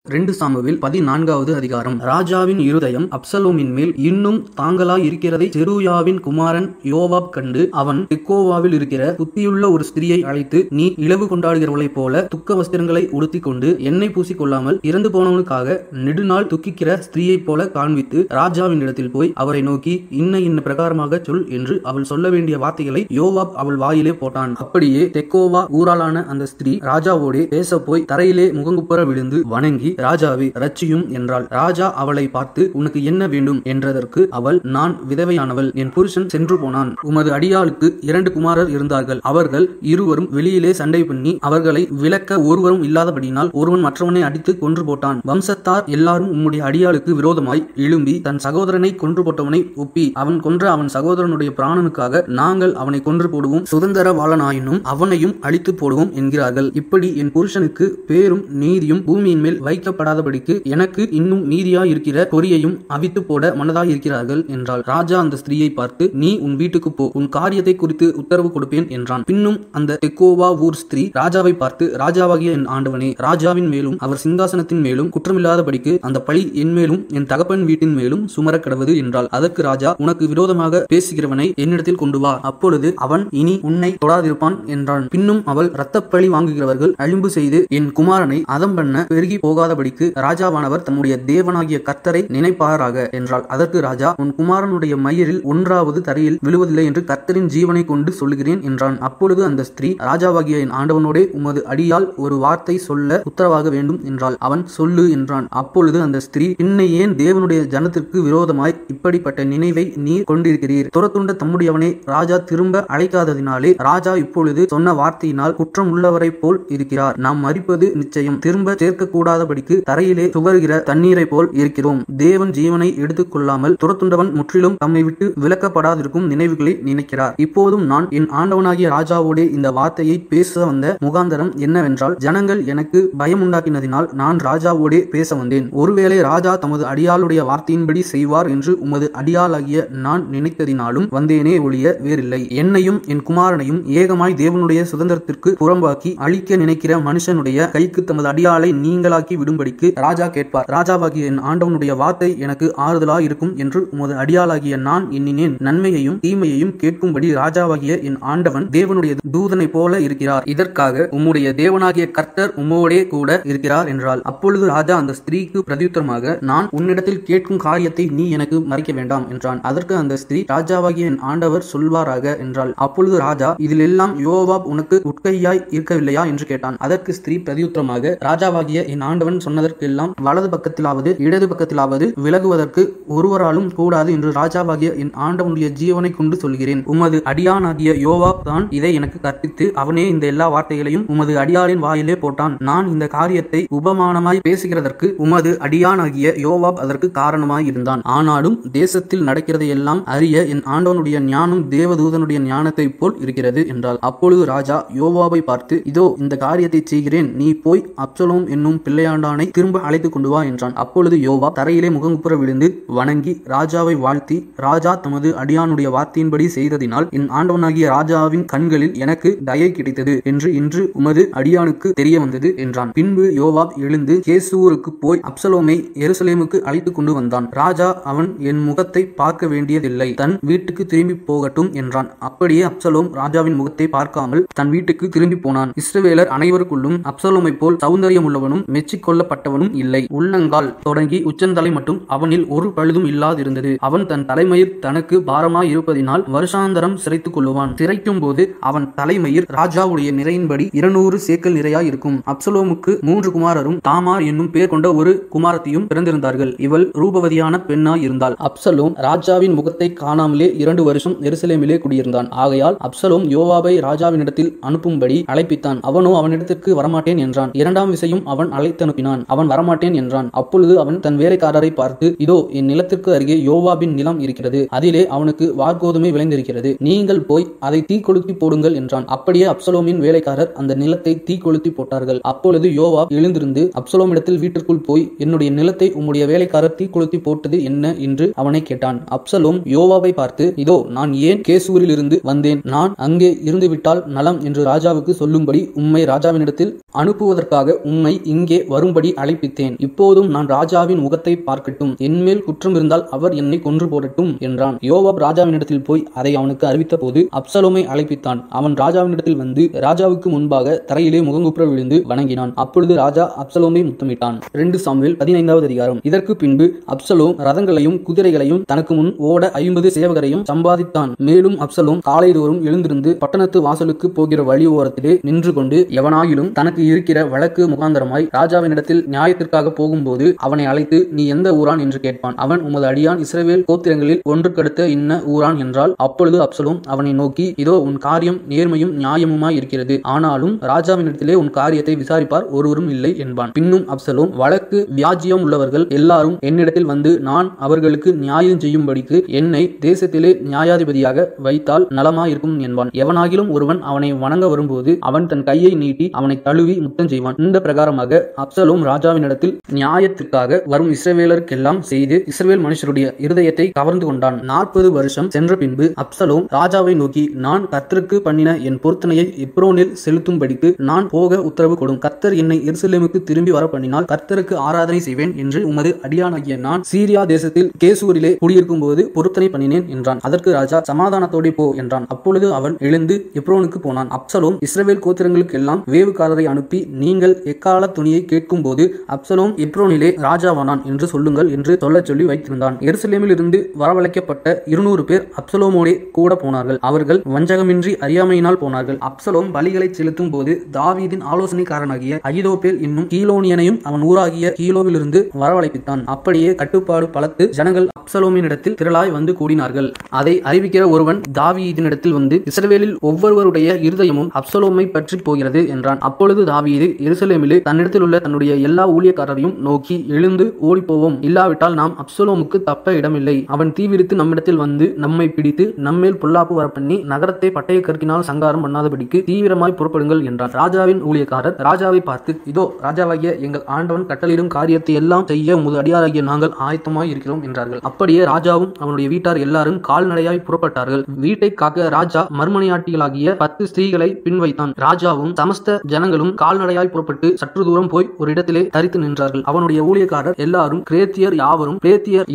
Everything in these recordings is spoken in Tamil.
2 சாமுவேல் 14வது அதிகாரம். ராஜாவின் இருதயம் அப்சலோமின் மேல் இன்னும் தாங்கலாய் இருக்கிறதை செருயாவின் குமாரன் யோவாப் கண்டு, அவன் தெக்கோவாவில் இருக்கிற புத்தியுள்ள ஒரு ஸ்திரியை அழைத்து, நீ இளவு கொண்டாடுகிறவளைப் போல துக்க வஸ்திரங்களை உடுத்திக் கொண்டு எண்ணெய் பூசிக்கொள்ளாமல் இறந்து போனவனுக்காக நெடுநாள் துக்கிக்கிற ஸ்திரியைப் போல காண்பித்து ராஜாவின் இடத்தில் போய் அவரை நோக்கி இன்ன பிரகாரமாக சொல் என்று அவள் சொல்ல வேண்டிய வார்த்தைகளை யோவாப் அவள் வாயிலே போட்டான். அப்படியே தெக்கோவா ஊராளான அந்த ஸ்திரீ ராஜாவோடே பேச போய் தரையிலே முகங்குப்புற விழுந்து வணங்கி, ராஜாவே ரட்சியும் என்றாள். ராஜா அவளை பார்த்து, உனக்கு என்ன வேண்டும் என்றதற்கு அவள், நான் விதவையானவள், என் புருஷன் சென்று போனான். உமது அடியாளுக்கு 2 குமாரர் இருந்தார்கள். அவர்கள் இருவரும் வெளியிலே சண்டை பண்ணி அவர்களை விலக்க ஒருவரும் இல்லாதபடினால் ஒருவன் மற்றவனை அடித்து கொன்று போட்டான். வம்சத்தார் எல்லாரும் உம்முடைய அடியாளுக்கு விரோதமாய் எழும்பி தன் சகோதரனை கொன்று போட்டவனை ஒப்பி அவன் கொன்ற அவன் சகோதரனுடைய பிராணனுக்காக நாங்கள் அவனை கொன்று போடுவோம், சுதந்திரவாளனாயினும் அவனையும் அழித்து போடுவோம் என்கிறார்கள். இப்படி என் புருஷனுக்கு பேரும் நீதியும் பூமியின் மேல் வைக்கப்படாதபடிக்கு எனக்கு இன்னும் மீதியாய் இருக்கிற பொரியையும் அவித்து போட மனதாய் இருக்கிறார்கள் என்றாள். ராஜா அந்த ஸ்திரீயை பார்த்து, நீ உன் வீட்டுக்கு போ, உன் காரியத்தை குறித்து உத்தரவு கொடுப்பேன் என்றான். பின்னும் அந்த தெக்கோவா ஊர் ஸ்திரீ ராஜாவை பார்த்து, ராஜாவாகிய என் ஆண்டவனே, ராஜாவின் மேலும் அவர் சிங்காசனத்தின் மேலும் குற்றமில்லாதபடிக்கு அந்த பழி என் மேலும் என் தகப்பன் வீட்டின் மேலும் சுமர கடவது என்றாள். அதற்கு ராஜா, உனக்கு விரோதமாக பேசுகிறவனை என்னிடத்தில் கொண்டு வா, அப்பொழுது அவன் இனி உன்னை தொடாதிருப்பான் என்றான். பின்னும் அவள், இரத்தப்பழி வாங்குகிறவர்கள் அழிம்பு செய்து என் குமாரனை அதம் பண்ண பெருகி போகாதபடிக்கு ராஜாவானவர் தம்முடைய தேவனாகிய கர்த்தரை நினைப்பாராக என்றாள். அதற்கு ராஜா, உன் குமாரனுடைய மயிரில் ஒன்றாவது தரையில் விழுவதில்லை என்று கர்த்தரின் ஜீவனை கொண்டு சொல்லுகிறேன் என்றான். அப்பொழுது அந்த ஸ்திரீ, ராஜாவாகிய என் ஆண்டவனோடே உமது அடியால் ஒரு வார்த்தை சொல்ல உத்தரவாக வேண்டும் என்றாள். அவன், சொல்லு என்றான். அப்பொழுது அந்த ஸ்திரீ, பின்ன ஏன் தேவனுடைய ஜனத்திற்கு விரோதமாய் இப்படிப்பட்ட நினைவை நீர் கொண்டிருக்கிறீர்? துரத்துண்ட தம்முடையவனை ராஜா திரும்ப அழைக்காததினாலே ராஜா இப்பொழுது சொன்ன வார்த்தையினால் குற்றம் உள்ளவரை போல் இருக்கிறார். நாம் மரிப்பது நிச்சயம், திரும்ப சேர்க்க கூடாதபடிக்கு தரையிலே சுவருகிற தண்ணீரை போல் இருக்கிறோம். தேவன் ஜீவனை எடுத்துக் கொள்ளாமல் துரத்துண்டவன் முற்றிலும் தம்மை விட்டு விலக்கப்படாதிருக்கும் நினைவுகளை நினைக்கிறார். இப்போதும் நான் என் ஆண்டவனாகிய ராஜாவோடே இந்த வார்த்தையை பேச வந்த முகாந்தரம் என்னவென்றால், ஜனங்கள் எனக்கு பயம் உண்டாக்கினதினால் நான் ராஜாவோடே பேச வந்தேன். ஒருவேளை ராஜா தமது அடியாளுடைய வார்த்தையின்படி செய்வார் என்று உமது அடியாளாகிய நான் நினைத்ததினாலும் வந்தேனே ஒழிய வேறில்லை. என்னையும் என் குமாரனையும் ஏகமாய் தேவனுடைய சுதந்திரத்திற்கு புறம்பாக்கி அழிக்க நினைக்கிற மனுஷனுடைய கைக்கு தமது அடியாளை நீங்களாக்கி விடும்படிக்கு ராஜா கேட்பார். ராஜாவாகிய என் ஆண்டவனுடைய வார்த்தை எனக்கு ஆறுதலாய் இருக்கும் என்று உமது அடியாளாகிய நான் எண்ணினேன். நன்மையையும் தீமையையும் கேட்கும்படி ராஜாவாகிய என் ஆண்டவன் தேவனுடைய தூதனை போல இருக்கிறார். இதற்காக உம்முடைய தேவனாகிய கர்த்தர் உம்மோடே கூட இருக்கிறார் என்றாள். அப்பொழுது ராஜா அந்த ஸ்திரீக்கு பிரதியுத்தரமாக, நான் உன்னிடத்தில் கேட்கும் காரியத்தை நீ எனக்கு மறைக்க வேண்டாம் என்றான். அதற்கு அந்த ஸ்திரீ, ராஜாவாகிய என் ஆண்டவர் சொல்வாராக என்றாள். அப்பொழுது ராஜா, இதிலெல்லாம் யோவாப் உனக்கு உட்கையாய் இருக்கவில்லையா என்று கேட்டான். அதற்கு ஸ்திரீ பிரதியுத்தரமாக, ராஜாவாகிய என் ஆண்டவன் சொன்னதற்கெல்லாம் வலது பக்கத்திலாவது இடது பக்கத்திலாவது விலகுவதற்கு ஒருவராலும் கூடாது என்று ராஜாவாகிய என் ஆண்டவனுடைய ஜீவனை கொண்டு சொல்கிறேன். உமது அடியானாகிய யோவாப் தான் இதை எனக்கு கற்பித்து அவனே இந்த எல்லா வார்த்தைகளையும் உமது அடியாளின் வாயிலே போட்டான். நான் இந்த காரியத்தை உபமானமாய் பேசுகிறதற்கு உமது அடியானாகிய யோவாப் அதற்கு காரணமாய் இருந்தான். ஆனாலும் தேசத்தில் நடக்கிறதை எல்லாம் அறிய என் ஆண்டவனுடைய ஞானம் தேவதூதனுடைய ஞானத்தை போல் இருக்கிறது என்றால். அப்பொழுது ராஜா யோவாபை பார்த்து, இதோ இந்த காரியத்தை செய்கிறேன், நீ போய் அப்சலோம் என்னும் பிள்ளையாண்டானை திரும்ப அழைத்து கொண்டு வா என்றான். அப்பொழுது யோவாப் தரையிலே முகங்குப்புற விழுந்து வணங்கி ராஜாவை வாழ்த்தி, ராஜா தமது அடியானுடைய வார்த்தையின்படி செய்ததினால் என் ஆண்டவனாகிய ராஜாவின் கண்களில் எனக்கு தயை கிடைத்தது என்று இன்று உமது அடியானுக்கு தெரிய வந்தது என்றான். பின்பு யோவாப் எழுந்து கேசூருக்கு போய் அப்சலோமை எருசலேமுக்கு அழைத்து கொண்டு வந்தான். ராஜா, அவன் என் முகத்தை பார்க்க வேண்டியதில்லை, தன் வீட்டுக்கு திரும்பி போகட்டும் என்றான். அப்படியே அப்சலோம் ராஜாவின் முகத்தை பார்க்காமல் தன் வீட்டுக்கு திரும்பி போனான். இஸ்ரவேலர் அனைவருக்குள்ளும் அப்சலோமை போல் சௌந்தரியம் உள்ளவனும் மெச்சிக்கொள்ளப்பட்டவனும் இல்லை. உள்ளங்கால் தொடங்கி உச்சந்தலை மட்டும் அவனில் ஒரு பழுதும் இல்லாதிருந்தது. அவன் தன் தலைமயிர் தனக்கு பாரமாய் இருப்பதினால் வருஷாந்தரம் சிரைத்துக் கொள்ளுவான். சிரைக்கும் போது அவன் தலைமயிர் ராஜாவுடைய நிறையின்படி 200 சேக்கல் நிறையாய் இருக்கும். அப்சலோமுக்கு 3 குமாரரும் தாமார் என்னும் பேர் கொண்ட ஒரு குமாரத்தியும் பிறந்திருந்தார்கள். இவள் ரூபவதியான பெண்ணாய் இருந்தாள். அப்சலோம் ராஜாவின் முகத்தை காணாமலே 2 வருஷம் எருசலேமிலே குடியிருந்தான். ஆகையால் அப்சலோம் யோவாபை ராஜாவினிடத்தில் அனுப்பும்படி அழைப்பித்தான். அவனோ அவனிடத்திற்கு வரமாட்டேன் என்றான். 2ஆம் விசையும் அவன் அழைத்து அனுப்பினான். அவன் வரமாட்டேன் என்றான். அப்பொழுது அவன் தன் வேலைக்காரரை பார்த்து, இதோ என் நிலத்திற்கு அருகே யோவாபின் நிலம் இருக்கிறது, அதிலே அவனுக்கு வார்கோதுமை விளைந்திருக்கிறது, நீங்கள் போய் அதை தீக்கொளுத்தி போடுங்கள் என்றான். அப்படியே அப்சலோமின் வேலைக்காரர் அந்த நிலத்தை தீக்கொளுத்தி போட்டார்கள். அப்பொழுது யோவாப் எழுந்திருந்து அப்சலோமிடத்தில் வீட்டிற்குள் போய், என்னுடைய நிலத்தை உம்முடைய வேலைக்காரர் தீக்கொளுத்தி போட்டது என்ன என்று அவனை கேட்டான். அப்சலோம் யோவாபை பார்த்து, இதோ நான் ஏன் கேசூரில் இருந்து வந்தேன், நான் அங்கே இருந்துவிட்டால் நலம் என்று ராஜாவுக்கு சொல்லும்படி உம்மை ராஜாவினிடத்தில் அனுப்புவதற்காக உம்மை இங்கே வரும்படி வரும்படி அழைப்பித்தேன். இப்போதும் நான் ராஜாவின் முகத்தை பார்க்கட்டும், என்மேல் குற்றம் இருந்தால் அவர் என்னை கொன்று போடட்டும் என்றான். யோவாப் ராஜாவினிடத்தில் போய் அதை அவனுக்கு அறிவித்த போது அப்சலோமை அழைப்பித்தான். அவன் ராஜாவினிடத்தில் வந்து ராஜாவுக்கு முன்பாக தரையிலே முகங்குப்புற விழுந்து வணங்கினான். அப்பொழுது ராஜா அப்சலோமை முத்தமிட்டான். 2 சாமுவேல் 15வது அதிகாரம். இதற்கு பின்பு அப்சலோம் ரதங்களையும் குதிரைகளையும் தனக்கு முன் ஓட 50 சேவகரையும் சம்பாதித்தான். மேலும் அப்சலோம் காலைதோறும் எழுந்திருந்து பட்டணத்து வாசலுக்கு போகிற வழி ஓரத்திலே நின்று கொண்டு எவனாயிலும் தனக்கு இருக்கிற வழக்கு முகாந்தரமாய் ராஜாவினிடத்தில் நியாயத்திற்காக போகும்போது அவனை அழைத்து, நீ எந்த ஊரான் என்று கேட்பான். அவன், உமது அடியான் இஸ்ரவேல் கோத்திரங்களில் ஒன்றுக்கடுத்த இன்ன ஊரான் என்றால், அப்பொழுது அப்சலோம் அவனை நோக்கி, இதோ உன் காரியம் நேர்மையும் நியாயமுமாய் இருக்கிறது. ஆனாலும் ராஜாவினிடத்திலே உன் காரியத்தை விசாரிப்பார் ஒருவரும் இல்லை என்பான். பின்னும் அப்சலோம், வழக்கு வியாஜ்யம் உள்ளவர்கள் எல்லாரும் என்னிடத்தில் வந்து நான் அவர்களுக்கு நியாயம் செய்யும்படிக்கு என்னை தேசத்திலே நியாயாதிபதியாக வைத்தால் நலமாயிருக்கும் என்பான். எவனாகிலும் ஒருவன் அவனை வணங்க வரும்போது அவன் தன் கையை நீட்டி அவனை தழுவி முத்தம் செய்வான். இந்த பிரகாரமாக அப்சலோம் ராஜாவினிடத்தில் நியாயத்திற்காக வரும் இஸ்ரவேலருக்கெல்லாம் செய்து இஸ்ரவேல் மனுஷருடைய இருதயத்தை கவர்ந்து கொண்டான். 40 வருஷம் சென்ற பின்பு அப்சலோம் ராஜாவை நோக்கி, நான் கர்த்தருக்கு பண்ணின என் பொருத்தனையை எப்ரோனில் செலுத்தும்படிக்கு நான் போக உத்தரவு கொடும். கர்த்தர் என்னை எருசலேமுக்கு திரும்பி வர பண்ணினால் கர்த்தருக்கு ஆராதனை செய்வேன் என்று உமது அடியானாகிய நான் சீரியா தேசத்தில் கேசூரிலே குடியிருக்கும் போது பொருத்தனை பண்ணினேன் என்றான். அதற்கு ராஜா, சமாதானத்தோடு போ என்றான். அப்பொழுது அவன் எழுந்து எப்ரோனுக்கு போனான். அப்சலோம் இஸ்ரவேல் கோத்திரங்களுக்கு எல்லாம் வேவுகாரரை அனுப்பி, நீங்கள் எக்கால துணியை கேட்கும் போது அப்சலோம் எப்ரோனிலே ராஜாவானான் என்று சொல்லுங்கள் என்று சொல்லச் சொல்லி வைத்திருந்தான். எருசலேமில் இருந்து வரவழைக்கப்பட்ட 200 பேர் அப்சலோமோடே கூட போனார்கள். அவர்கள் வஞ்சகமின்றி அறியாமையினால் போனார்கள். அப்சலோம் பலிகளை செலுத்தும் போது தாவீதின் ஆலோசனைக்காரனாகிய அகிதோப்பேல் என்னும் கீலோனியனையும் அவன் ஊராகிய கீலோவிலிருந்து வரவழைப்பித்தான். அப்படியே கட்டுப்பாடு பலத்து ஜனங்கள் அப்சலோமினிடத்தில் திரளாய் வந்து கூடினார்கள். அதை அறிவிக்கிற ஒருவன் தாவீதினிடத்தில் வந்து, இஸ்ரவேலில் ஒவ்வொருவருடைய இருதயமும் அப்சலோமை பற்றி போகிறது என்றான். அப்பொழுது தாவீது எருசலேமிலே தன்னிடத்தில் உள்ள தன்னுடைய எல்லா ஊழியக்காரரையும் நோக்கி, எழுந்து ஓடிப்போவோம், இல்லாவிட்டால் நாம் அப்சலோமுக்கு தப்ப இடமில்லை. அவன் தீவிரித்து நம்மிடத்தில் வந்து நம்மை பிடித்து நம்மேல் பொல்லாப்பு வரப்பண்ணி நகரத்தை பட்டய கற்கினால் சங்காரம் பண்ணாதபடிக்கு தீவிரமாய் புறப்படுங்கள் என்றான். ராஜாவின் ஊழியக்காரர் ராஜாவை பார்த்து, இதோ ராஜாவாகிய எங்கள் ஆண்டவன் கட்டளையிடும் காரியத்தை எல்லாம் செய்ய உமது அடியாராகிய நாங்கள் ஆயத்தமாய் இருக்கிறோம் என்றார்கள். அப்படியே ராஜாவும் அவனுடைய வீட்டார் எல்லாரும் கால்நடையாய் புறப்பட்டார்கள். வீட்டை காக்க ராஜா மர்மணியாட்டிகளாகிய 10 ஸ்திரீகளை பின் வைத்தான். ராஜாவும் சமஸ்த ஜனங்களும் கால்நடையாய் புறப்பட்டு சற்று தூரம் போய் ஒரு இடத்திலே தரித்து நின்றார்கள். அவனுடைய ஊழியக்காரர் எல்லாரும் கிரேத்தியர்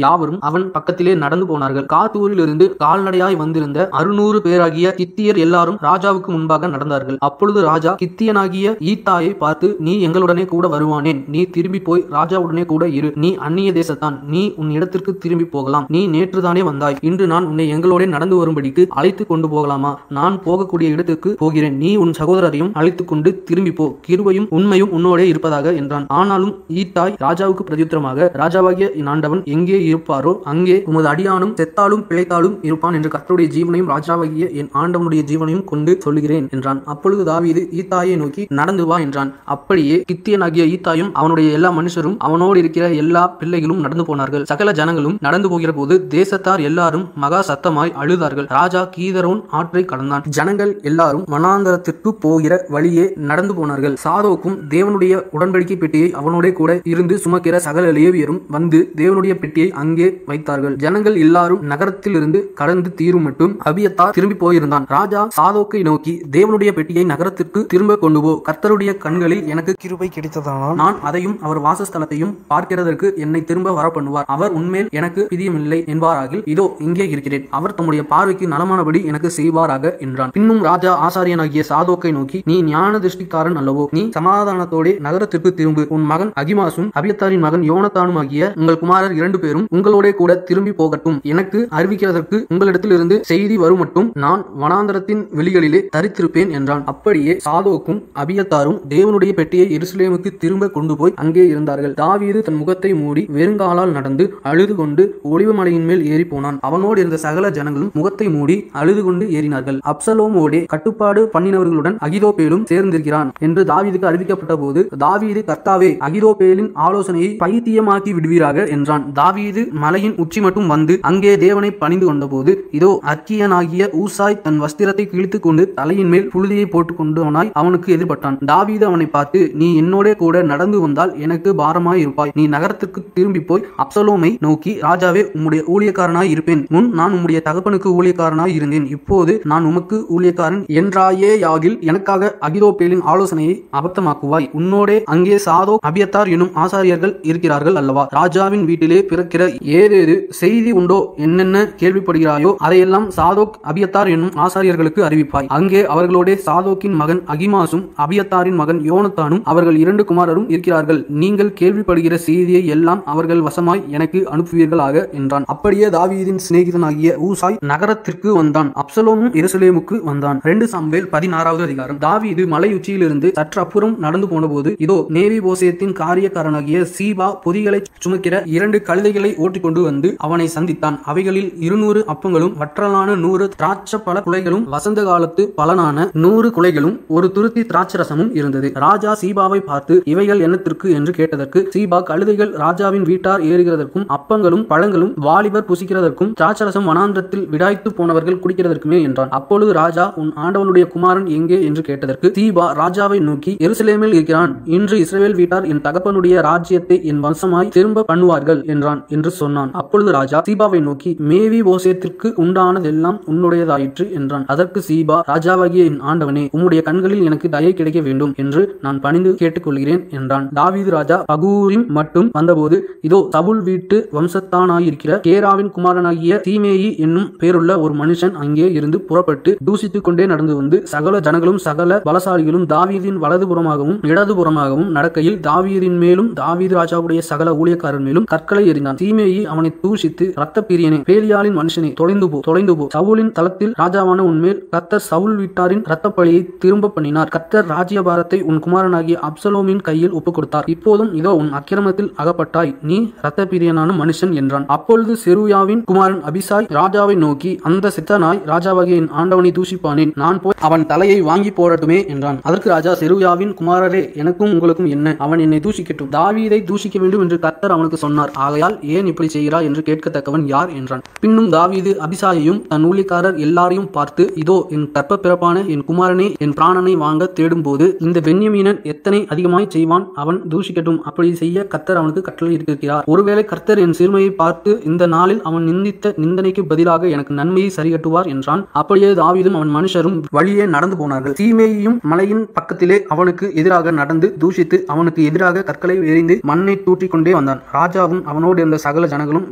யாவரும் அவன் பக்கத்திலே நடந்து போனார்கள். காத்தூரில் இருந்து கால்நடையாய் வந்திருந்த 600 பேராகிய கித்தியர் எல்லாரும் ராஜாவுக்கு முன்பாக நடந்தார்கள். அப்பொழுது ராஜா கித்தியனாகிய ஈத்தாயை பார்த்து, நீ எங்களுடனே கூட வருவானேன்? நீ திரும்பி போய் ராஜாவுடனே கூட இரு. நீ அந்நிய தேசத்தான், நீ உன் இடத்திற்கு திரும்பி போகலாம். நீ நேற்றுதானே வந்தாய். இன்று நான் உன்னை எங்களோட நடந்து வரும்படிக்கு அழைத்து கொண்டு போகலாமா? நான் போகக்கூடிய இடத்துக்கு போகிறேன். நீ உன் சகோதரரையும் அழைத்துக் கொண்டு திரும்பி போ. கிருபையும் உண்மையும் உன்னோடே இருப்பதாக என்றான். ஆனாலும் ஈத்தாய் ராஜாவுக்கு பிரதியுத்தரமாக, ராஜாவாகிய என் ஆண்டவன் எங்கே இருப்பாரோ அங்கே உமது அடியானும் செத்தாலும் பிழைத்தாலும் இருப்பான் என்று கர்த்தருடைய ஜீவனையும் ராஜாவாகிய என் ஆண்டவனுடைய ஜீவனையும் கொண்டு சொல்லுகிறேன் என்றான். அப்பொழுது தாவீது ஈத்தாயை நோக்கி, நடந்து வா என்றான். அப்படியே கித்தியனாகிய ஈத்தாயும் அவனுடைய எல்லா மனுஷரும் அவனோடு இருக்கிற எல்லா பிள்ளைகளும் நடந்து போனார்கள். சகல ஜனங்களும் நடந்து போகிற போது தேசத்தார் எல்லாரும் மகா சத்தமாய் அழுதார்கள். ராஜா கீதரோன் ஆற்றை கடந்தான். ஜனங்கள் எல்லாரும் வனாந்தரத்திற்கு போகிற வழியே நடந்து போனார்கள். சாதோக்கும் தேவனுடைய உடன்படிக்கை பெட்டியை அவனோட கூட இருந்து சுமக்கிற சகல லேவியரும் வந்து தேவனுடைய பெட்டியை அங்கே வைத்தார்கள். ஜனங்கள் எல்லாரும் நகரத்தில் இருந்து கடந்து தீரும் மட்டும் அபியத்தார் திரும்பி போயிருந்தான். ராஜா சாதோக்கை நோக்கி, தேவனுடைய பெட்டியை நகரத்திற்கு திரும்ப கொண்டு போ. கர்த்தருடைய கண்களில் எனக்கு கிருபை கிடைத்ததானால் நான் அதையும் அவர் வாசஸ்தலத்தையும் பார்க்கிறதற்கு என்னை திரும்ப வர பண்ணுவார். அவர் உன்மேல் எனக்கு பிரியமில்லை என்பாராகில், இதோ இங்கே இருக்கிறேன். அவர் தம்முடைய பார்வைக்கு நலமானபடி எனக்கு செய்வாராக என்றான். பின்னும் ராஜா ஆசாரியனாகிய சாதோக்கை நோக்கி, நீ ஞான திருஷ்டிக்காரன் அல்லவோ? நீ சமாதானத்தோட நகரத்திற்கு திரும்பு. உன் மகன் அகிமாசும் அபியத்தாரின் மகன் யோனத்தானும் ஆகிய உங்கள் குமாரர் 2 பேரும் உங்களோட கூட திரும்பி போகட்டும். எனக்கு அறிவிக்கிறதற்கு உங்களிடத்தில் இருந்து செய்தி வரும் மட்டும் நான் வனாந்தரத்தின் வெளிகளிலே தரித்திருப்பேன் என்றான். அப்படியே சாதோக்கும் அபியத்தாரும் தேவனுடைய பெட்டியை எருசலேமுக்கு திரும்ப கொண்டு போய் அங்கே இருந்தார்கள். தாவீது தன் முகத்தை மூடி வெறுங்காலால் நடந்து அழுது கொண்டு ஒலிவ மலையின் மேல் ஏறி போனான். அவனோடு இருந்த சகல ஜனங்களும் முகத்தை மூடி அழுது கொண்டு ஏறினார்கள். அப்சலோமோடே கட்டுப்பாடு பண்ணினவர்களுடன் அகிதோப்பேலும் சேர்ந்திருக்கிறான் என்று தாவீதுக்கு அறிவிக்கப்பட்ட போது, தாவீது, கர்த்தாவே, அகிதோப்பேலின் ஆலோசனையை பைத்தியமாக்கி விடுவீராக என்றான். தாவீது மலையின் உச்சி மட்டும் வந்து அங்கே தேவனை பணிந்து கொண்ட போது, இதோ அர்க்கியனாகிய ஊசாய் தன் வஸ்திரத்தை கிழித்துக் கொண்டு தலையின் மேல் புழுதியை போட்டுக் கொண்டவனாய் அவனுக்கு எதிர்பட்டான். தாவீது அவனை பார்த்து, நீ என்னோட கூட நடந்து வந்தால் எனக்கு பாரமாய் இருப்பாய். நீ நகரத்திற்கு திரும்பி போய் அப்சலோமை நோக்கி, ராஜாவே, உம்முடைய ஊழியக்காரனாய் இருப்பேன். முன் நான் உம்முடைய தகப்பனுக்கு ஊழியக்காரனாய் இருந்தேன். இப்போது நான் உமக்கு ஊழியக்காரன் என்றாயே யாகில் எனக்காக அகிதோப்பேலின் ஆலோசனையை அபத்தமாக்குவாய். உன்னோடே அங்கே சாதோக் அபியத்தார் எனும் ஆசாரியர்கள் இருக்கிறார்கள் அல்லவா? ராஜாவின் வீட்டிலே பிறக்கிற ஏதேது செய்தி உண்டோ, என்னென்ன கேள்விப்படுகிறாயோ அதையெல்லாம் சாதோக் அபியத்தார் என்னும் ஆசாரியர்களுக்கு அறிவிப்பாய். அங்கே அவர்களோட சாதோக்கின் மகன் அகிமாசும் அபியத்தாரின் மகன் யோனத்தானும் அவர்கள் 2 குமாரரும் இருக்கிறார்கள். நீங்கள் கேள்விப்படுகிற செய்தியை எல்லாம் அவர்கள் வசமாய் எனக்கு அனுப்புவீர்களாக என்றான். அப்படியே தாவீதின் சிநேகிதனாகிய ஊசாய் நகரத்திற்கு வந்தான். அப்சலோமும் எருசலேமுக்கு வந்தான். 2 சாமுவேல் 16வது அதிகாரம். தாவீது மலை உச்சியிலிருந்து சற்று அப்புறம் நடந்து போனபோது இதோ மேவிபோசேத்தின் காரியக்காரனாகிய சீபா பொதிகளை சுமக்கிற 2 கழுதைகளை ஓட்டிக்கொண்டு வந்து அவனை சந்தித்தான். அவைகளில் 200 அப்பங்களும் வற்றலான 100 திராட்சை பழ குலைகளும் வசந்த காலத்து பலனான 100 குலைகளும் ஒரு துருத்தி திராட்சரசமும் இருந்தது. ராஜா சீபாவை பார்த்து இவைகள் என்னத்திற்கு என்று கேட்டதற்கு, சீபா, கழுதைகள் ராஜாவின் வீட்டார் ஏறுகிறதற்கும் அப்பங்களும் பழங்களும் வாலிபர் புசிக்கிறதற்கும் திராட்சரசம் வனாந்திரத்தில் விடாய்த்து போனவர்கள் குடிக்கிறதற்குமே என்றான். அப்பொழுது ராஜா, உன் ஆண்டவனுடைய குமாரன் எங்கே என்று கேட்டதற்கு சீபா ராஜாவை நோக்கி, எருசலேமில் இருக்கிறான். இன்று இஸ்ரவேல் வீட்டார் என் தகப்பனுடைய ராஜ்யத்தை என் வசமாய் திரும்ப பண்ணுவார்கள் என்றான் என்று சொன்னான். அப்பொழுது ராஜா சீபாவை நோக்கி, மேவி போசேத்திற்கு உண்டானதெல்லாம் உன்னுடையதாயிற்று என்றான். அதற்கு சீபா, ராஜாவாகிய என் ஆண்டவனே, உம்முடைய கண்களில் எனக்கு தயை கிடைக்க வேண்டும் என்று நான் பணிந்து கேட்டுக்கொள்கிறேன் என்றான். தாவீது ராஜா பகூரிம் மட்டும் வந்தபோது இதோ சவுல் வீட்டு வம்சத்தானாயிருக்கிற கேராவின் குமாரனாகிய சீமேயி என்னும் பேருள்ள ஒரு மனுஷன் அங்கே இருந்து புறப்பட்டு தூசித்துக் கொண்டே நடந்து வந்து சகல ஜனங்களும் சகல பலசாலிகளும் தாவீதின் வலதுபுறமாகவும் இடதுபுறமாகவும் நடக்கையில் தாவீதின் மேலும் தாவீது ராஜாவுடைய சகல ஊழியக்காரர் மேலும் கற்களை எறிந்தான். சீமேயி அவனை தூஷித்து, இரத்த பிரியனே, பேலியாளின் மனுஷனே, தொலைந்து போ. சவுலின் தளத்தில் ராஜாவான உன்மேல் கர்த்தர் சவுல் வீட்டாரின் இரத்த பழியை திரும்ப பண்ணினார். கர்த்தர் ராஜ்யபாரத்தை உன் குமாரனாகிய அப்சலோமின் கையில் ஒப்புக் கொடுத்தார். இப்போதும் இதோ உன் அக்கிரமத்தில் அகப்பட்டாய். நீ இரத்த பிரியனான மனுஷன் என்றான். அப்பொழுது செருயாவின் குமாரன் அபிசாய் ராஜாவை நோக்கி, அந்த சித்தனாய் ராஜாவாகிய என் ஆண்டவனை தூஷிப்பானேன். நான் போய் அவன் தலையை வாங்கி போடட்டுமே என்றான். அதற்கு ராஜா, செருயாவின் குமாரரே, எனக்கும் உங்களுக்கும் என்ன? அவன் என்னை தூஷிக்கட்டும். தாவீதை தூஷிக்க வேண்டும் என்று கர்த்தர் அவனுக்கு சொன்னார். ஆகையால் ஏன் இப்படி செய்கிறாய் என்று கேட்கத்தக்கவன் யார் என்றான். பின்னும் தாவீது அபிசாயையும் தன் ஊழியக்காரர் எல்லாரையும் பார்த்து, இதோ என் கற்ப பிறப்பான என் குமாரனே என் பிராணனை வாங்க தேடும் போது இந்த பென்யமீனன் எத்தனை அதிகமாய் செய்வான். அவன் தூஷிக்கட்டும். அப்படி செய்ய கர்த்தர் அவனுக்கு கட்டளை இருக்கிறார். ஒருவேளை கர்த்தர் என் சிறுமையை பார்த்து இந்த நாளில் அவன் நிந்தித்த நிந்தனைக்கு பதிலாக எனக்கு நன்மையை சரிகட்டுவார் என்றான். அப்படியே தாவீதும் அவன் மனுஷரும் வழியே நடந்து போனார்கள். சீமேயும் மலையின் பக்கத்திலே அவனுக்கு எதிராக நடந்து தூஷித்து அவனுக்கு எதிராக கற்களை எறிந்து மண்ணை தூற்றிக் கொண்டே வந்தான். ராஜாவும் அவனோடு இருந்த சகல ஜனங்களும்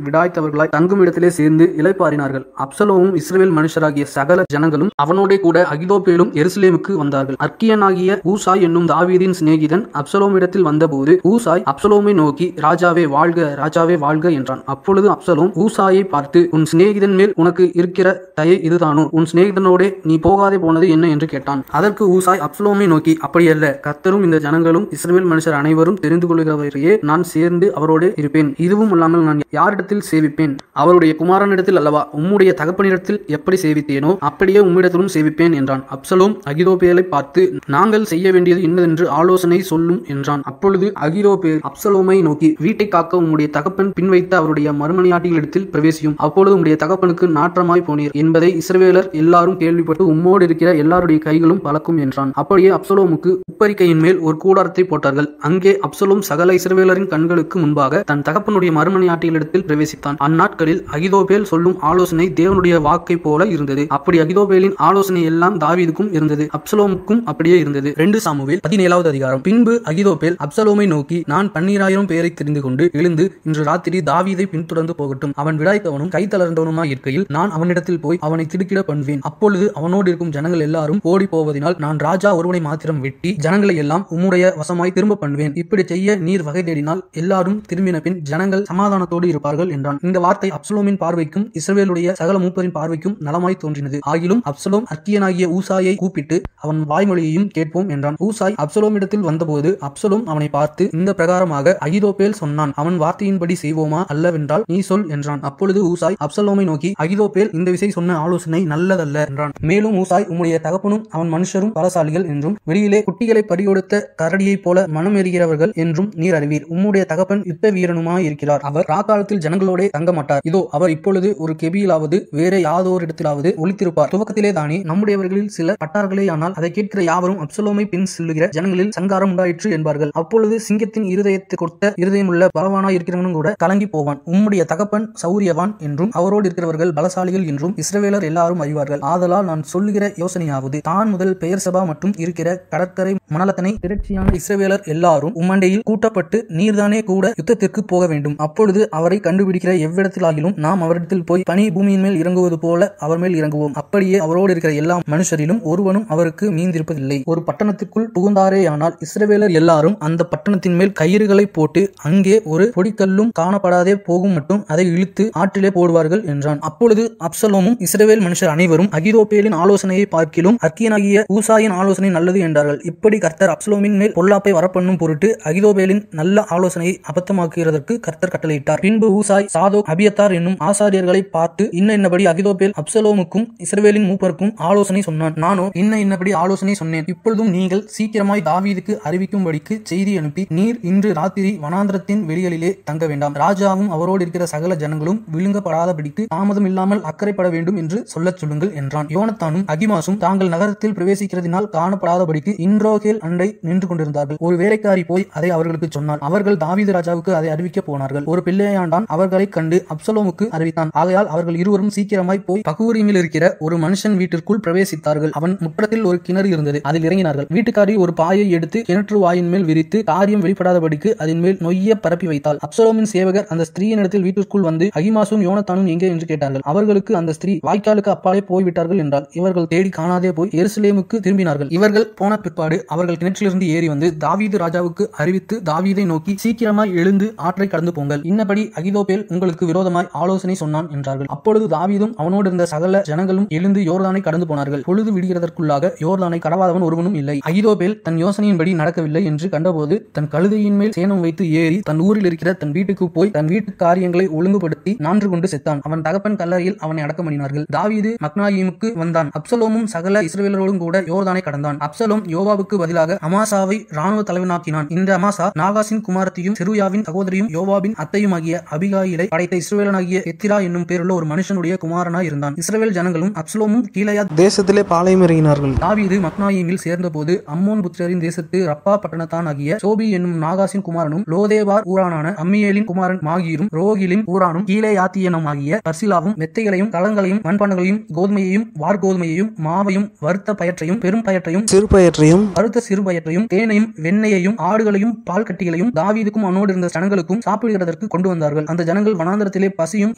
விடாய்த்தவர்களாய் தங்கும் இடத்திலே சேர்ந்து இளைப்பாறினார்கள். அப்சலோமும் இஸ்ரவேல் மனுஷராகிய சகல ஜனங்களும் அவனோட கூட அகிதோப்பேலும் எருசலேமுக்கு வந்தார்கள். அர்க்கியனாகிய ஊசாய் என்னும் தாவீதின் சிநேகிதன் அப்சலோம் இடத்தில் வந்தபோது ஊசாய் அப்சலோமை நோக்கி, ராஜாவே வாழ்க, ராஜாவே வாழ்க என்றான். அப்பொழுது அப்சலோம் ஊசாயை பார்த்து, உன் சிநேகிதன் மேல் உனக்கு இருக்கிற தயை இதுதானோ? உன் சிநேகிதனோட நீ போகாதே போனது என்ன என்று கேட்டான். அதற்கு ஊசாய் அப்சலோமை நோக்கி, அப்படியல்ல, கர்த்தரும் இந்த ஜனங்களும் இஸ்ரவேல் மனுஷர் அனைவரும் தெரிந்து கொள்கிறவரையே நான் சேர்ந்து அவரோடு இருப்பேன். இதுவும் இல்லாமல் நான் யாரிடத்தில் சேவிப்பேன்? அவருடைய குமாரனிடத்தில் அல்லவா? உம்முடைய தகப்பனிடத்தில் எப்படி சேவித்தேனோ அப்படியே உம்மிடத்திலும் சேவிப்பேன் என்றான். அப்சலோம் அகிதோப்பேலை பார்த்து, நாங்கள் செய்ய வேண்டியது இன்னதென்று ஆலோசனை சொல்லும் என்றான். அப்பொழுது அகிதோப்பேல் அப்சலோமை நோக்கி, வீட்டை காக்க உம்முடைய தகப்பன் பின்வைத்த அவருடைய மறுமனையாட்டிகளிடத்தில் பிரவேசியும். அப்பொழுது உம்முடைய தகப்பனுக்கு நாற்றமாய் போனீர் என்பதை இஸ்ரவேலர் எல்லாரும் கேள்விப்பட்டு உம்மோடு இருக்கிற எல்லாருடைய கைகளும் பலக்கும் என்றான். அப்படியே அப்சலோமுக்கு உப்பரிக்கையின் மேல் ஒரு கூடாரத்தை போட்டார்கள். அங்கே அப்சலோம் சகல இஸ்ரவேலரின் கண்களுக்கு முன்பாக தன் தகப்பனுடைய மறுமனையாட்டிகளிடத்தில் பிரவேசித்தான். அந்நாட்களில் அகிதோப்பேல் சொல்லும் ஆலோசனை தேவனுடைய வாக்கை போல இருந்தது. அப்படி அகிதோப்பேலின் ஆலோசனை எல்லாம் தாவீதுக்கும் இருந்தது, அப்சலோமுக்கும் அப்படியே இருந்தது. 2 சாமுவேல் 17வது அதிகாரம். பின்பு அகிதோப்பேல் அப்சலோமை நோக்கி, நான் 12000 பேரை தெரிந்து கொண்டு எழுந்து இன்று ராத்திரி தாவீதை பின்தொடர்ந்து போகட்டும். அவன் விடாய்த்தவனும் கை தளர்ந்தவனுமாய் இருக்கையில் நான் அவனிடத்தில் போய் அவனை திடுக்கிட பண்ணுவேன். அப்பொழுது அவனோடு இருக்கும் ஜனங்கள் எல்லாரும் ஓடி போவதனால் நான் ராஜா ஒருவனை மாத்திரம் வெட்டி ஜனங்களை எல்லாம் உம்முடைய வசமாய் திரும்ப பண்ணுவேன். இப்படி செய்ய நீர் வகை தேடினால் எல்லாரும் திரும்பின பின் ஜனங்கள் சமாதானத்தோடு இருப்பார்கள் என்றான். இந்த வார்த்தை அப்சலோமின் பார்வைக்கும் இஸ்ரவேலுடைய சகல மூப்பரின் பார்வைக்கும் நலமாய் தோன்றினது. ஆகிலும் அப்சலோம் அர்க்கியனாகிய ஊசாயை கூப்பிட்டு அவன் வாய்மொழியையும் கேட்போம் என்றான். ஊசாய் அப்சலோமிடத்தில் வந்தபோது அப்சலோம் அவனை பார்த்து, இந்த பிரகாரமாக அகிதோப்பேல் சொன்னான், அவன் வார்த்தையின்படி செய்வோமா அல்லவென்றால் நீ சொல் என்றான். அப்பொழுது ஊசாய் அப்சலோமை நோக்கி, அகிதோப்பேல் இந்த விஷயம் சொன்ன ஆலோசனை நல்லதல்ல என்றான். மேலும் ஊசாய், உம்முடைய தகப்பனும் அவன் மனுஷரும் பலசாலிகள் என்றும் வெளியிலே குட்டிகளை பறிகொடுத்த கரடியைப் போல மனம் எறிகிறவர்கள் என்றும் நீர் அறிவீர். உம்முடைய தகப்பன் யுத்த வீரனுமாய் இருக்கிறார். அவர் ராக்காலத்தில் ஜனங்களோட தங்க மாட்டார். இதோ அவர் இப்பொழுது ஒரு கெபியிலாவது வேற யாதோர் இடத்திலாவது ஒளித்திருப்பார். துவக்கத்திலே தானே நம்முடையவர்களில் சில பட்டார்களே, ஆனால் அதை கேட்கிற யாவரும் அப்சலோமை பின் செல்லுகிற ஜனங்களில் சங்காரம் உண்டாயிற்று என்பார்கள். அப்பொழுது சிங்கத்தின் இருதயத்தை கொடுத்த இருதயமுள்ள பலவானாய் இருக்கிறவனும் கூட கலங்கி போவான். உம்முடைய தகப்பன் சௌரியவான் என்றும் அவரோடு இருக்கிறவர்கள் பலசாலிகள் என்றும் இஸ்ரவேலர் எல்லாரும் அறிவார்கள். ஆதலால் நான் சொல்லுகிற யோசனையாவது, தான் முதல் பெயர் சபா மற்றும் இருக்கிற கடற்கரை மணலத்தனை திரட்சியான இஸ்ரவேலர் எல்லாரும் உம்மண்டையில் கூட்டப்பட்டு நீர்தானே கூட யுத்தத்திற்கு போக வேண்டும். அப்பொழுது அவரை கண்டுபிடிக்கிற எவ்விடத்திலாகிலும் நாம் அவரிடத்தில் போய் பனி பூமியின் மேல் இறங்குவது போல அவர் மேல் இறங்குவோம். அப்படியே அவரோடு இருக்கிற எல்லா மனுஷரிலும் ஒருவனும் அவருக்கு மீந்திருப்பதில்லை. ஒரு பட்டணத்துக்குள் புகுந்தாரேயானால் இஸ்ரவேலர் எல்லாரும் அந்த பட்டணத்தின் மேல் கயிறுகளை போட்டு அங்கே ஒரு பொடிக்கல்லும் காணப்படாதே போகும் மட்டும் அதை இழுத்து ஆற்றிலே போடுவார்கள் என்றான். அப்பொழுது அப்சலோமும் இஸ்ரவேல் மனுஷர் அனைவரும் அகிதோப்பேலின் ஆலோசனையை பார்க்கிலும் அர்க்கியனாகிய ஊசாயின் ஆலோசனை நல்லது என்றார்கள். இப்படி கர்த்தர் அப்சலோமின் மேல் பொல்லாப்பை வரப்பண்ணும் பொருட்டு அகிதோப்பேலின் நல்ல ஆலோசனையை அபத்தமாக்குகிறதற்கு கர்த்தர் கட்டளையிட்டார். பின்பு ஊசாய் சாதோக் அபியத்தார் என்னும் ஆசாரியர்களை பார்த்து இன்னபடி அகிதோப்பேல் அப்சலோமுக்கும் இஸ்ரவேலின் மூப்பருக்கும் ஆலோசனை சொன்னான். நானோ இன்னபடி ஆலோசனை சொன்னேன். இப்பொழுதும் நீங்கள் சீக்கிரமாய் தாவீதுக்கு அறிவிக்கும்படிக்கு செய்தி அனுப்பி நீர் இன்று ராத்திரி வனாந்திரத்தின் வெளிகளிலே தங்க வேண்டாம். ராஜாவும் அவரோடு இருக்கிற சகல ஜனங்களும் விழுங்கப்படாதபடிக்கு தாமதம் இல்லாமல் அக்கறைப்பட வேண்டும் என்று சொல்லச் சொல்லுங்கள் என்றான். யோனத்தானும் அகிமாசும் தாங்கள் நகரத்தில் பிரவேசிக்கிறதினால் காணப்படாதபடிக்கு இன்ரோகேல் அண்டை நின்று கொண்டிருந்தார்கள். ஒரு வேலைக்காரி போய் அதை அவர்களுக்கு சொன்னாள். அவர்கள் தாவீது ராஜாவுக்கு அதை அறிவிக்க போனார்கள். ஒரு பிள்ளையாண்டான் அவர்களை கண்டு அப்சலோமுக்கு அறிவித்தான். ஆகையால் அவர்கள் இருவரும் சீக்கிரமாய் போய் பகூரிமில் இருக்கிற ஒரு மனுஷன் வீட்டிற்குள் பிரவேசித்தார்கள். அவன் முற்றத்தில் ஒரு கிணறு இருந்தது. அதில் இறங்கினார்கள். வீட்டுக்காரி ஒரு பாயை எடுத்து கிணற்று வாயின் மேல் விரித்து காரியம் வெளிப்படாதபடிக்கு அதன் மேல் நொய்ய பரப்பி வைத்தாள். அப்சலோமின் சேவகர் அந்த ஸ்திரீயின் இடத்தில் வீட்டிற்குள் வந்து அகிமாசும் யோனத்தானும் எங்கே என்று கேட்டார்கள். அவர்களுக்கு அந்த ஸ்திரீ வாய்க்காலுக்கு அப்பாலே போய்விட்டார்கள் என்றால் இவர்கள் தேடி காணாதே போய் எருசலேமுக்கு திரும்பினார்கள். இவர்கள் போன பிற்பாடு அவர்கள் கிணற்றிலிருந்து ஏறி வந்து தாவீது ராஜாவுக்கு அறிவித்து தாவீதை நோக்கி சீக்கிரமாய் எழுந்து ஆற்றை கடந்து போங்கள். இன்னபடி அகிதோப்பேல் உங்களுக்கு விரோதமாய் ஆலோசனை சொன்னான் என்றார்கள். அப்பொழுது தாவீதும் அவனோடு இருந்த சகல ஜனங்களும் எழுந்து யோர்தானை கடந்து போனார்கள். பொழுது விடுகிறதற்குள்ளாக யோர்தானை கடவாதவன் ஒருவனும் இல்லை. அகிதோப்பேல் தன் யோசனையின்படி நடக்கவில்லை என்று கண்டபோது தன் கழுதையின் மேல் சேணம் வைத்து ஏறி தன் ஊரில் இருக்கிற தன் வீட்டுக்கு போய் தன் வீட்டு காரியங்களை ஒழுங்குபடுத்தி நான்று கொண்டு செத்தான். அவன் தகப்பன் கல்லறையில் அவனை அடக்கம் பண்ணினார்கள். தாவீது மக்னாயீமுக்கு வந்தான். அப்சலோமும் சகல இஸ்ரவேலரோடும் கூட யோர்தானை கடந்தான். அப்சலோம் யோவாபுக்கு பதிலாக அமாசாவை ராணுவ தலைவனாக்கினான். இந்த அமாசா நாகாசின் குமாரத்தையும் செருயாவின் சகோதரியும் யோவாபின் அத்தையுமாகிய அபிகாயிலை படைத்த இஸ்ரவேலனாகிய எத்திரா என்னும் பேருள்ள ஒரு மனுஷனுடைய குமாரனாய் இருந்தான். இஸ்ரவேல் ஜனங்களும் அப்சலோமும் கீலேயாத் தேசத்திலே பாளையம் இறங்கினார்கள். தாவீது மக்னாயீமில் சேர்ந்தபோது அம்மோன் புத்திரரின் தேசத்து ரப்பா பட்டணத்தான் ஆகிய சோபி என்னும் நாகாசின் குமாரனும் லோதேபார் ஊரானான அம்மியேலின் குமாரன் மாகீரும் ரோகிலின் ஊரானும் கீலேயாத்தியனும் ஆகிய பர்சிலாவும் மெத்தைகளையும் களங்களையும் மண்பாண்டங்களையும் கோதுமையையும் வார்கோதுமையையும் மாவையும் வறுத்த பயற்றையும் பெரும் பயற்றையும் சிறு பயற்றையும் வறுத்த சிறு பயற்றையும் தேனையும் வெண்ணையையும் ஆடுகளையும் பால் கட்டிகளையும் தாவீதுக்கும் அவனோடு இருந்த ஜனங்களுக்கும் சாப்பிடுகிறதற்கு கொண்டு வந்தார்கள். அந்த ஜனங்கள் வனாந்தரத்திலே பசியும்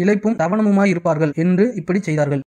இளைப்பும் தவனமுமாய் இருப்பார்கள் என்று இப்படி செய்தார்கள்.